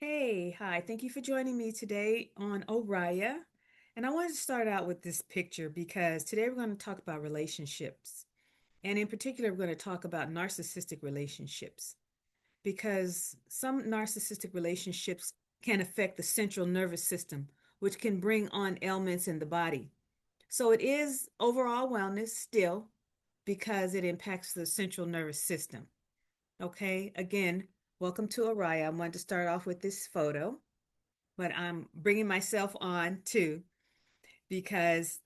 Hey, hi. Thank you for joining me today on Oriya. And I wanted to start out with this picture because today we're going to talk about relationships. And in particular, we're going to talk about narcissistic relationships because some narcissistic relationships can affect the central nervous system, which can bring on ailments in the body. So it is overall wellness still because it impacts the central nervous system. Okay, again, welcome to Oriya. I wanted to start off with this photo, but I'm bringing myself on too because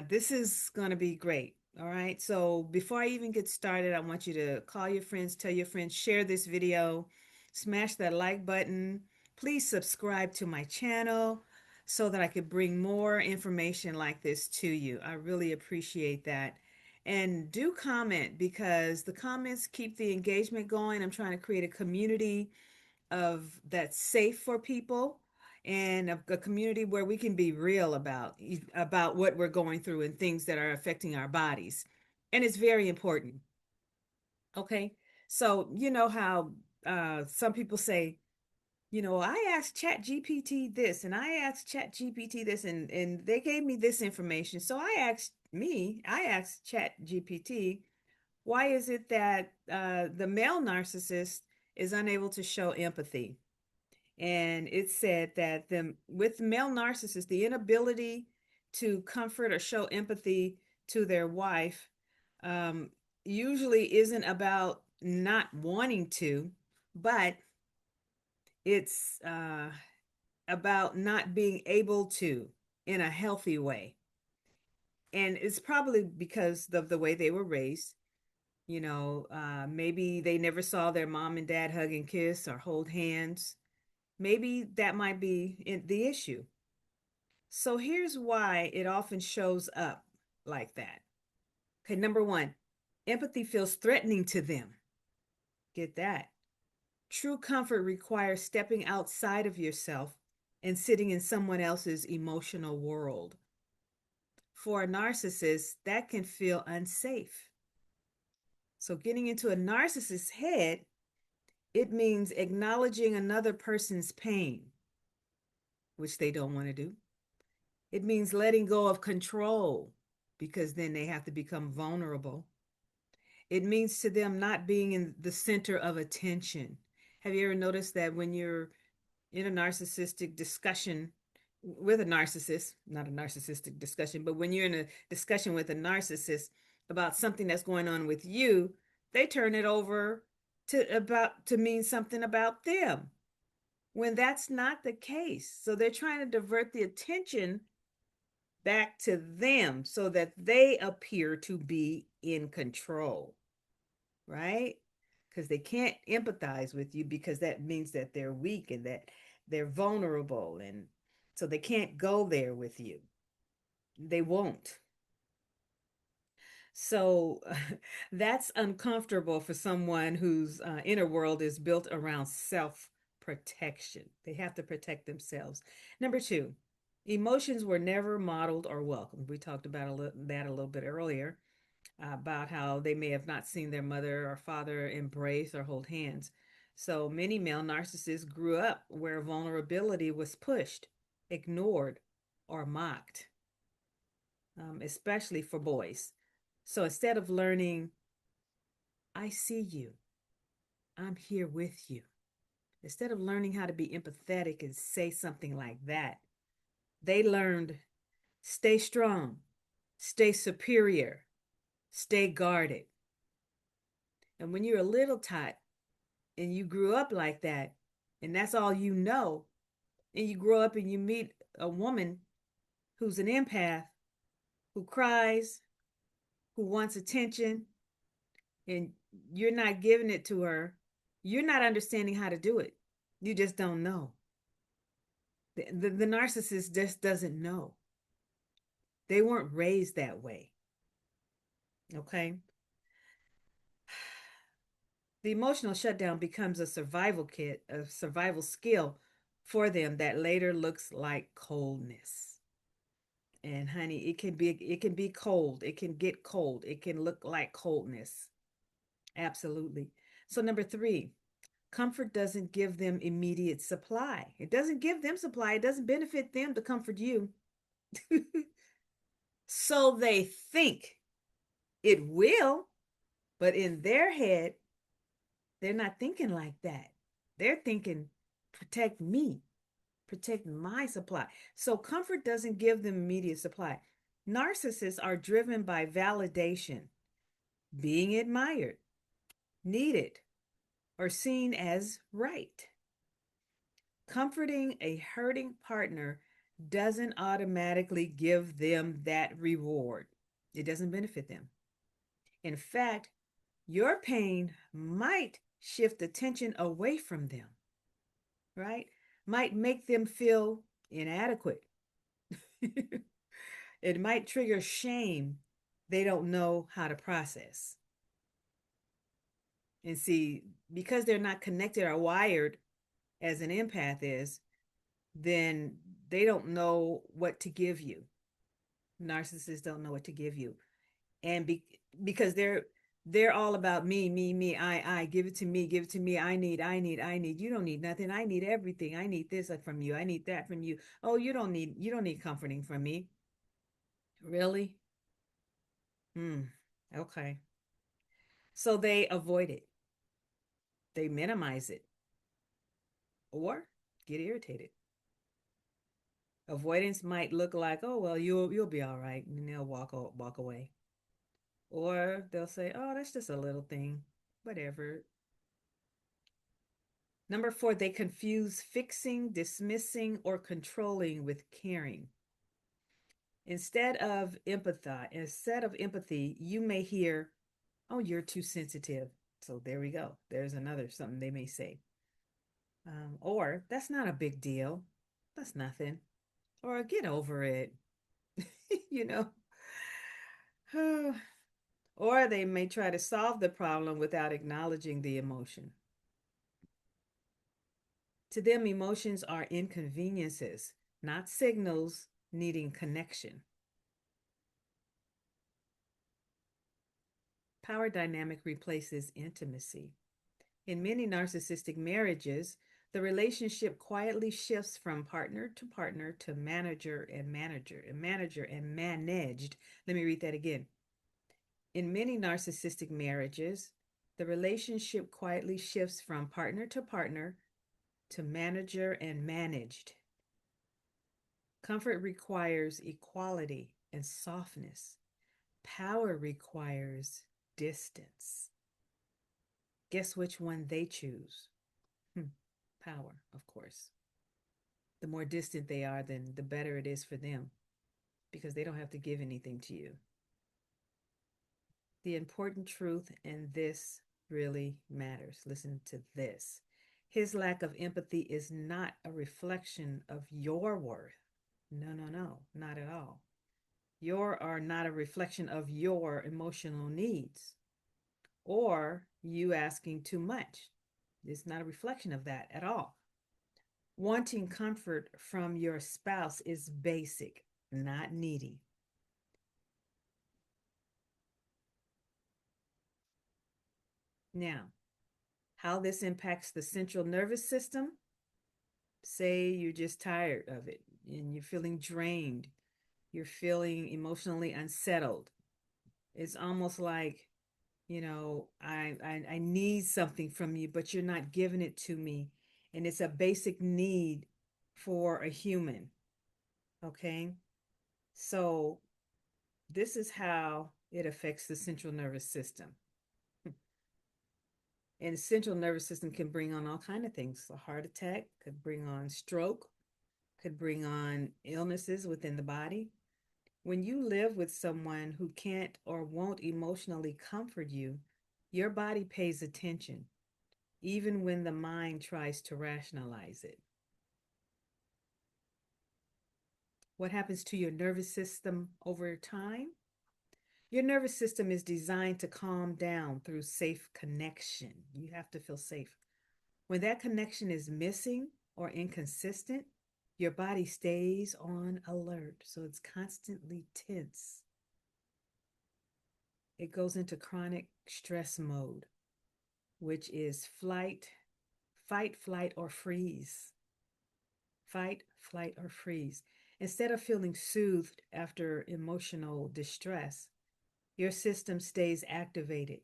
this is going to be great. All right. So before I even get started, I want you to call your friends, tell your friends, share this video, smash that like button. Please subscribe to my channel so that I could bring more information like this to you. I really appreciate that. And do comment because the comments keep the engagement going. I'm trying to create a community of that's safe for people and a community where we can be real about what we're going through and things that are affecting our bodies. And it's very important. Okay. So you know how some people say, I asked Chat GPT this and I asked Chat GPT this and they gave me this information. So I asked Chat GPT, why is it that the male narcissist is unable to show empathy? And it said that with male narcissists, the inability to comfort or show empathy to their wife um, usually isn't about not wanting to, but it's about not being able to in a healthy way. And it's probably because of the way they were raised. Maybe they never saw their mom and dad hug and kiss or hold hands. Maybe that might be the issue. So here's why it often shows up like that. Okay, number one, empathy feels threatening to them. Get that. True comfort requires stepping outside of yourself and sitting in someone else's emotional world. For a narcissist, that can feel unsafe. So, getting into a narcissist's head, it means acknowledging another person's pain, which they don't want to do. It means letting go of control because then they have to become vulnerable. It means to them not being in the center of attention. Have you ever noticed that when you're in a narcissistic discussion with a narcissist, not a narcissistic discussion, but when you're in a discussion with a narcissist about something that's going on with you, they turn it over to mean something about them when that's not the case. So they're trying to divert the attention back to them so that they appear to be in control, right? Because they can't empathize with you because that means that they're weak and that they're vulnerable. And so they can't go there with you. They won't. So that's uncomfortable for someone whose inner world is built around self protection. They have to protect themselves. Number two, emotions were never modeled or welcomed. We talked about that a little bit earlier about how they may have not seen their mother or father embrace or hold hands. So many male narcissists grew up where vulnerability was pushed, ignored, or mocked, especially for boys. So instead of learning, I see you, I'm here with you, instead of learning how to be empathetic and say something like that, they learned stay strong, stay superior, stay guarded. And when you're a little tot and you grew up like that, and that's all you know, and you grow up and you meet a woman who's an empath, who cries, who wants attention, and you're not giving it to her, you're not understanding how to do it. You just don't know. The narcissist just doesn't know. They weren't raised that way. Okay. The emotional shutdown becomes a survival kit, a survival skill for them that later looks like coldness. And honey, it can be cold. It can get cold. It can look like coldness. Absolutely. So number three, Comfort doesn't give them immediate supply. It doesn't give them supply. It doesn't benefit them to comfort you. So they think it will, but in their head, they're not thinking like that. They're thinking, protect me, protect my supply. So comfort doesn't give them immediate supply. Narcissists are driven by validation, being admired, needed, or seen as right. Comforting a hurting partner doesn't automatically give them that reward. It doesn't benefit them. In fact, your pain might shift attention away from them, right? Might make them feel inadequate. It might trigger shame they don't know how to process. And see, because they're not connected or wired as an empath is, then they don't know what to give you. Narcissists don't know what to give you. And because they're all about me, me, me, I, give it to me, give it to me. I need. You don't need nothing. I need everything. I need this from you. I need that from you. Oh, you don't need comforting from me. Really? Hmm. Okay. So they avoid it. They minimize it or get irritated. Avoidance might look like, oh well, you'll be all right, and they'll walk away. Or they'll say, oh, that's just a little thing, whatever. Number four, they confuse fixing, dismissing, or controlling with caring. Instead of empathy, you may hear, oh, you're too sensitive. So there we go. There's another something they may say. Or that's not a big deal. That's nothing. Or get over it. you know. Or they may try to solve the problem without acknowledging the emotion. To them, emotions are inconveniences, not signals needing connection. Power dynamic replaces intimacy. In many narcissistic marriages, the relationship quietly shifts from partner to manager and manager and manager and managed. Let me read that again. In many narcissistic marriages, the relationship quietly shifts from partner to manager and managed. Comfort requires equality and softness. Power requires distance. Guess which one they choose? Power, of course. The more distant they are, then the better it is for them because they don't have to give anything to you. The important truth, and this really matters. Listen to this. His lack of empathy is not a reflection of your worth. No, no, no, not at all. Your are not a reflection of your emotional needs or you asking too much. It's not a reflection of that at all. Wanting comfort from your spouse is basic, not needy. Now, how this impacts the central nervous system? Say you're just tired of it and you're feeling drained, you're feeling emotionally unsettled. It's almost like, I need something from you, but you're not giving it to me. And it's a basic need for a human. Okay. So this is how it affects the central nervous system. And the central nervous system can bring on all kind of things. A heart attack could bring on stroke, could bring on illnesses within the body. When you live with someone who can't or won't emotionally comfort you, your body pays attention, even when the mind tries to rationalize it. What happens to your nervous system over time? Your nervous system is designed to calm down through safe connection. You have to feel safe. When that connection is missing or inconsistent, your body stays on alert. So it's constantly tense. It goes into chronic stress mode, which is flight, fight, flight, or freeze. Fight, flight, or freeze. Instead of feeling soothed after emotional distress, your system stays activated.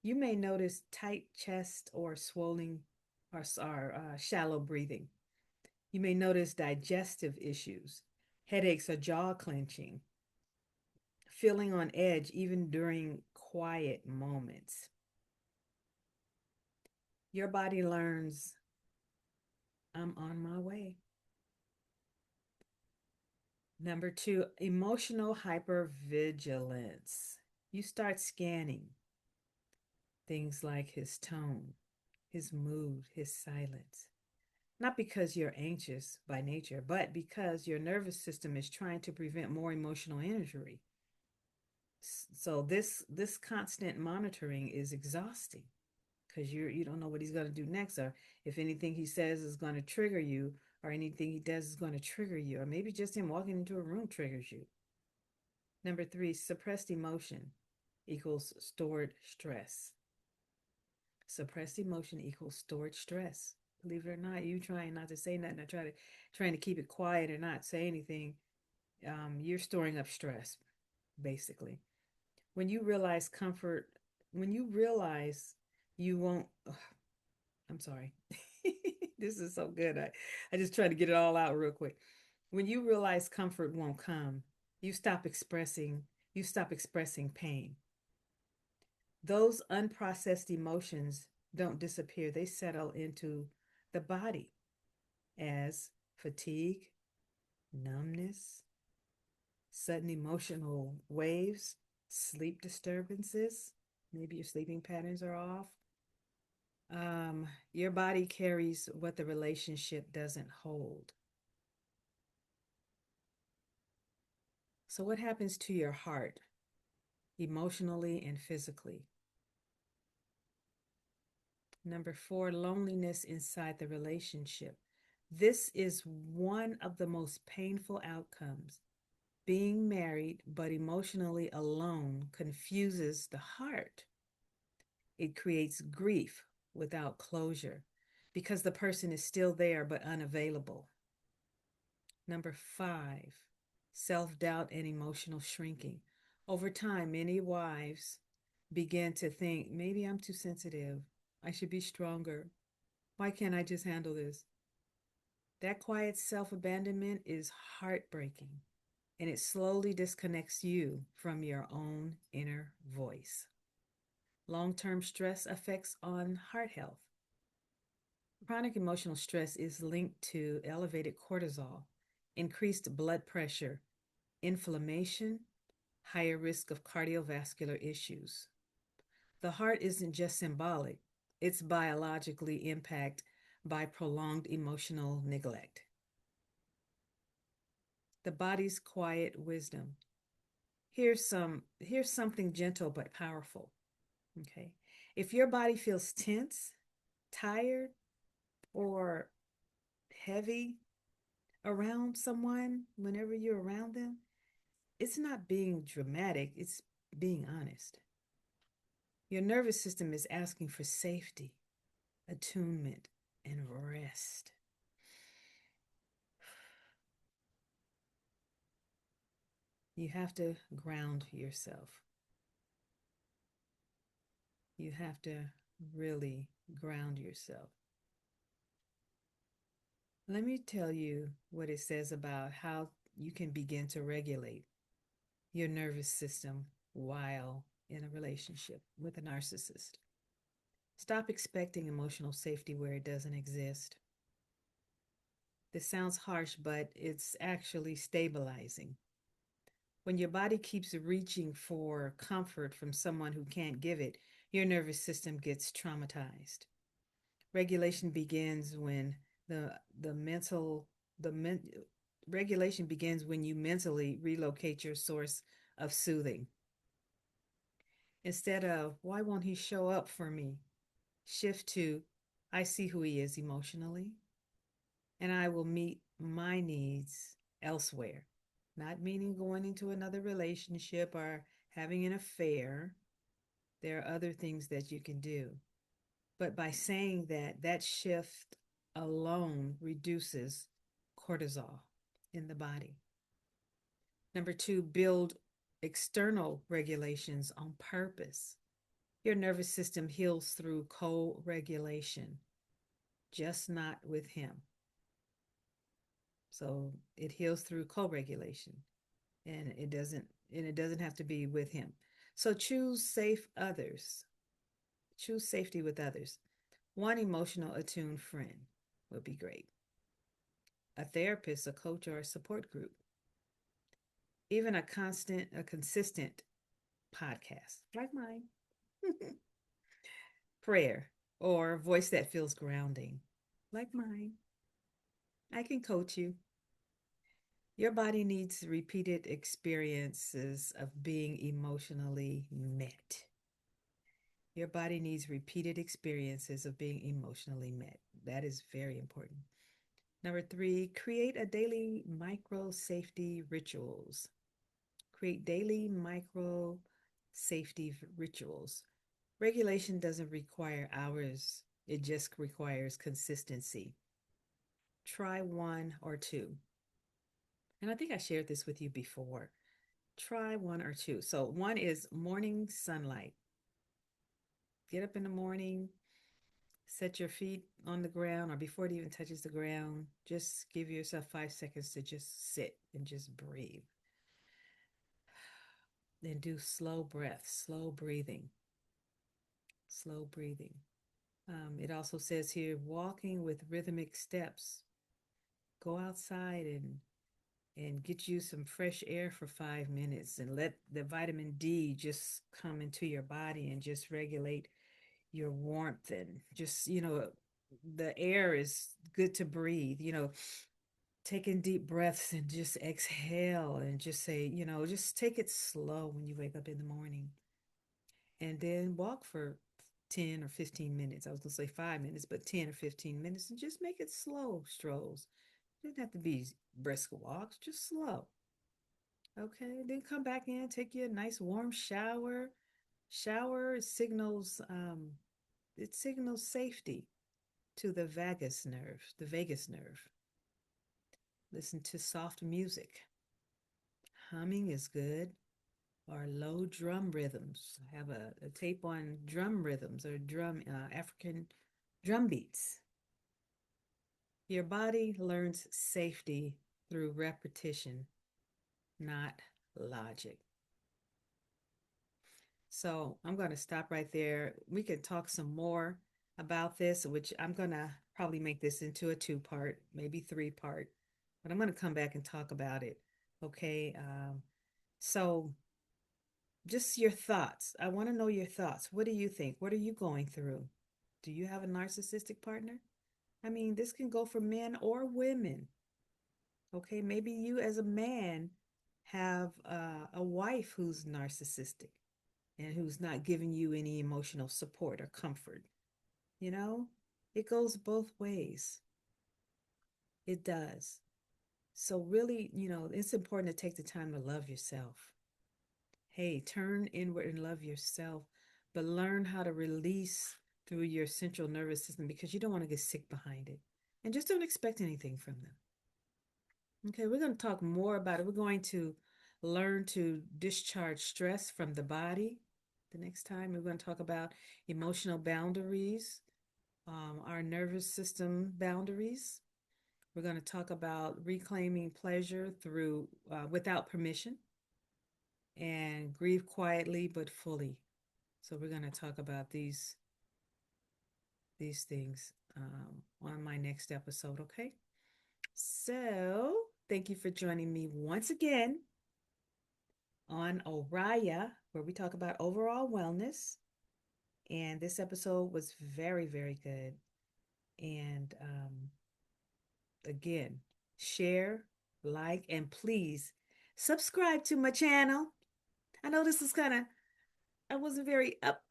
You may notice tight chest or swelling or shallow breathing. You may notice digestive issues, headaches or jaw clenching, feeling on edge even during quiet moments. Your body learns, I'm on my way. Number two, emotional hypervigilance. You start scanning things like his tone, his mood, his silence. Not because you're anxious by nature, but because your nervous system is trying to prevent more emotional injury. So this constant monitoring is exhausting because you don't know what he's going to do next, or if anything he says is going to trigger you, or anything he does is going to trigger you, or maybe just him walking into a room triggers you. Number three, suppressed emotion equals stored stress. Suppressed emotion equals stored stress. Believe it or not, you trying not to say nothing, or trying to keep it quiet or not say anything, you're storing up stress, basically. When you realize comfort, when you realize you won't, ugh, I'm sorry. This is so good. I just try to get it all out real quick. When you realize comfort won't come, you stop expressing, you stop expressing pain. Those unprocessed emotions don't disappear, they settle into the body as fatigue, numbness, sudden emotional waves, sleep disturbances. Maybe your sleeping patterns are off. Your body carries what the relationship doesn't hold. So, what happens to your heart emotionally and physically? Number four, loneliness inside the relationship. This is one of the most painful outcomes. Being married but emotionally alone confuses the heart. It creates grief without closure because the person is still there but unavailable. Number five, self doubt and emotional shrinking. Over time, many wives begin to think, maybe I'm too sensitive. I should be stronger. Why can't I just handle this? That quiet self abandonment is heartbreaking, and it slowly disconnects you from your own inner voice. Long term stress effects on heart health. Chronic emotional stress is linked to elevated cortisol, increased blood pressure, inflammation, higher risk of cardiovascular issues. The heart isn't just symbolic, it's biologically impacted by prolonged emotional neglect. The body's quiet wisdom. Here's something gentle but powerful. Okay. If your body feels tense, tired, or heavy around someone, whenever you're around them, it's not being dramatic, it's being honest. Your nervous system is asking for safety, attunement, and rest. You have to ground yourself. You have to really ground yourself. Let me tell you what it says about how you can begin to regulate your nervous system while in a relationship with a narcissist. Stop expecting emotional safety where it doesn't exist. This sounds harsh, but it's actually stabilizing. When your body keeps reaching for comfort from someone who can't give it, your nervous system gets traumatized. Regulation begins when the mental the men, regulation begins when you mentally relocate your source of soothing. Instead of why won't he show up for me? Shift to I see who he is emotionally and I will meet my needs elsewhere. Not meaning going into another relationship or having an affair. There are other things that you can do. But by saying that, that shift alone reduces cortisol in the body. Number two, build external regulations on purpose. Your nervous system heals through co regulation, just not with him. So it heals through co-regulation, and it doesn't have to be with him. So choose safe others. Choose safety with others. One emotional attuned friend would be great. A therapist, a coach, or a support group. Even a consistent podcast like mine. Prayer or a voice that feels grounding like mine. I can coach you. Your body needs repeated experiences of being emotionally met. Your body needs repeated experiences of being emotionally met. That is very important. Number three, create a daily micro safety rituals. Create daily micro safety rituals. Regulation doesn't require hours, it just requires consistency. Try one or two. And I think I shared this with you before. Try one or two. So, one is morning sunlight. Get up in the morning, set your feet on the ground, or before it even touches the ground, just give yourself 5 seconds to just sit and just breathe. Then do slow breaths, slow breathing, slow breathing. It also says here walking with rhythmic steps. Go outside and get you some fresh air for 5 minutes and let the vitamin D just come into your body and just regulate your warmth and just, the air is good to breathe, taking deep breaths and just exhale and just say, just take it slow when you wake up in the morning and then walk for 10 or 15 minutes. I was going to say 5 minutes, but 10 or 15 minutes and just make it slow strolls. It doesn't have to be brisk walks, just slow. Okay, then come back in, take you a nice warm shower. Shower signals it signals safety to the vagus nerve. Listen to soft music. Humming is good, or low drum rhythms. I have a tape on drum rhythms or African drum beats. Your body learns safety through repetition, not logic. So I'm going to stop right there. We can talk some more about this, which I'm going to probably make this into a two-part, maybe three-part, but I'm going to come back and talk about it. Okay. So just your thoughts. I want to know your thoughts. What do you think? What are you going through? Do you have a narcissistic partner? I mean, this can go for men or women. Okay. Maybe you as a man have a wife who's narcissistic and who's not giving you any emotional support or comfort. You know, it goes both ways. It does. So, really, it's important to take the time to love yourself. Hey, turn inward and love yourself, but learn how to release through your central nervous system because you don't want to get sick behind it. And just don't expect anything from them. Okay, we're going to talk more about it. We're going to learn to discharge stress from the body. The next time, we're going to talk about emotional boundaries, our nervous system boundaries. We're going to talk about reclaiming pleasure through without permission and grieve quietly but fully. So we're going to talk about these things on my next episode. Okay. So thank you for joining me once again on Oriya, where we talk about overall wellness. And this episode was very, very good. And again, share, like, and please subscribe to my channel. I know this is I wasn't very up.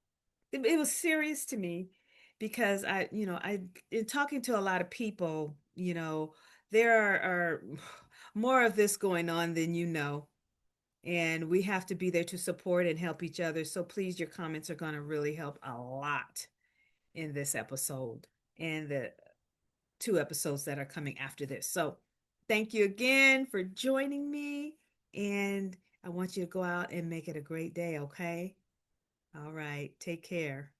It was serious to me because in talking to a lot of people, there are more of this going on than you know. And we have to be there to support and help each other. So please, your comments are going to really help a lot. in this episode and the two episodes that are coming after this. So thank you again for joining me. And I want you to go out and make it a great day, okay? All right. Take care.